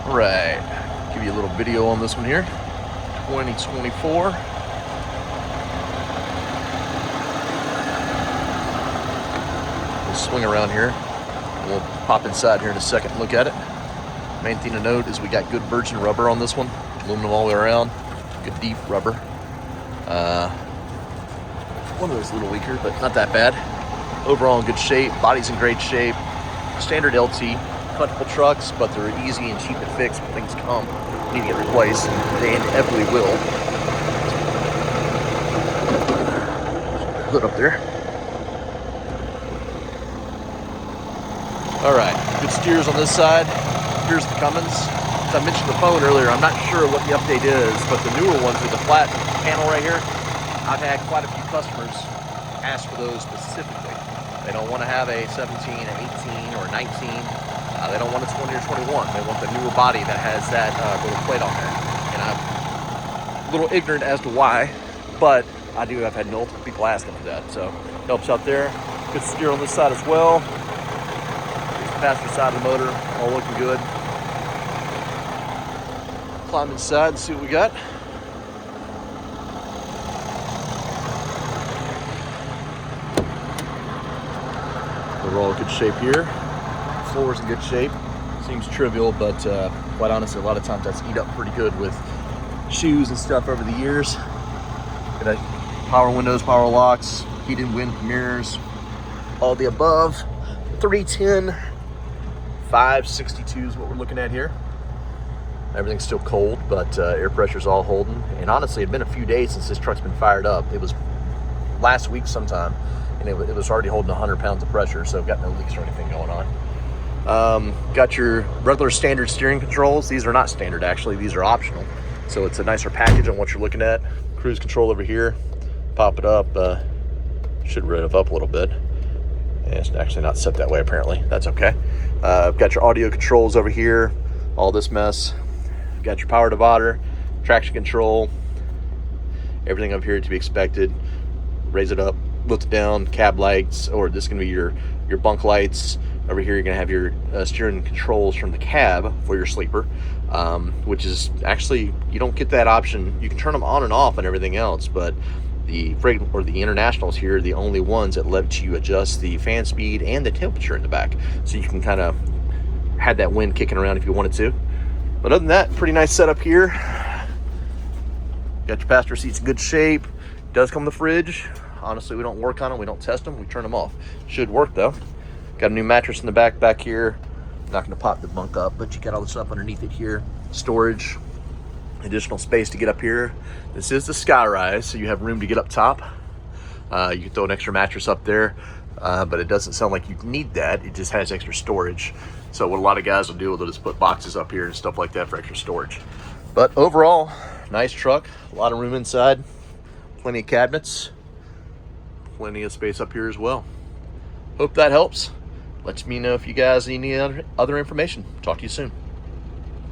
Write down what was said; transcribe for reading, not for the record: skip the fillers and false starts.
All right, give you a little video on this one here. 2024. We'll swing around here. We'll pop inside here in a second and look at it. Main thing to note is we got good virgin rubber on this one. Aluminum all the way around. Good deep rubber. One of those a little weaker, but not that bad. Overall in good shape. Body's in great shape. Standard LT. Comfortable trucks, but they're easy and cheap to fix when things come. Need to get replaced, and they inevitably will. Hood up there. All right, good steers on this side. Here's the Cummins. As I mentioned the phone earlier, I'm not sure what the update is, but the newer ones with the flat panel right here, I've had quite a few customers ask for those specifically. They don't want to have a 17, an 18, or a 19. They don't want a 20 or 21. They want the newer body that has that little plate on there. And I'm a little ignorant as to why, but I've had multiple people asking for that. So helps out there. Good steer on this side as well. Here's the passenger side of the motor, all looking good. Climb inside and see what we got. We're all in good shape here. Floor's in good shape. Seems trivial, but quite honestly, a lot of times that's eat up pretty good with shoes and stuff over the years. Got power windows, power locks, heated wind mirrors, all the above. 310, 562 is what we're looking at here. Everything's still cold, but air pressure's all holding. And honestly, it'd been a few days since this truck's been fired up. It was last week sometime, and it was already holding 100 pounds of pressure, so got no leaks or anything going on. Got your regular standard steering controls. These are not standard, actually. These are optional. So it's a nicer package on what you're looking at. Cruise control over here. Pop it up. Should rev up a little bit. And it's actually not set that way, apparently. That's okay. Got your audio controls over here. All this mess. Got your power divider, traction control. Everything up here to be expected. Raise it up, lift it down, cab lights, or this is going to be your bunk lights. Over here, you're going to have your steering controls from the cab for your sleeper, which is actually, you don't get that option. You can turn them on and off and everything else, but the Internationals here are the only ones that let you adjust the fan speed and the temperature in the back. So you can kind of have that wind kicking around if you wanted to. But other than that, pretty nice setup here. Got your passenger seats in good shape. Does come with the fridge. Honestly, we don't work on them. We don't test them. We turn them off. Should work though. Got a new mattress in the back here. Not going to pop the bunk up, but you got all this stuff underneath it here. Storage, additional space to get up here. This is the skyrise, so you have room to get up top. You can throw an extra mattress up there, but it doesn't sound like you need that. It just has extra storage. So what a lot of guys will do, they'll just put boxes up here and stuff like that for extra storage. But overall, nice truck. A lot of room inside. Plenty of cabinets. Plenty of space up here as well. Hope that helps. Let me know if you guys need any other information. Talk to you soon.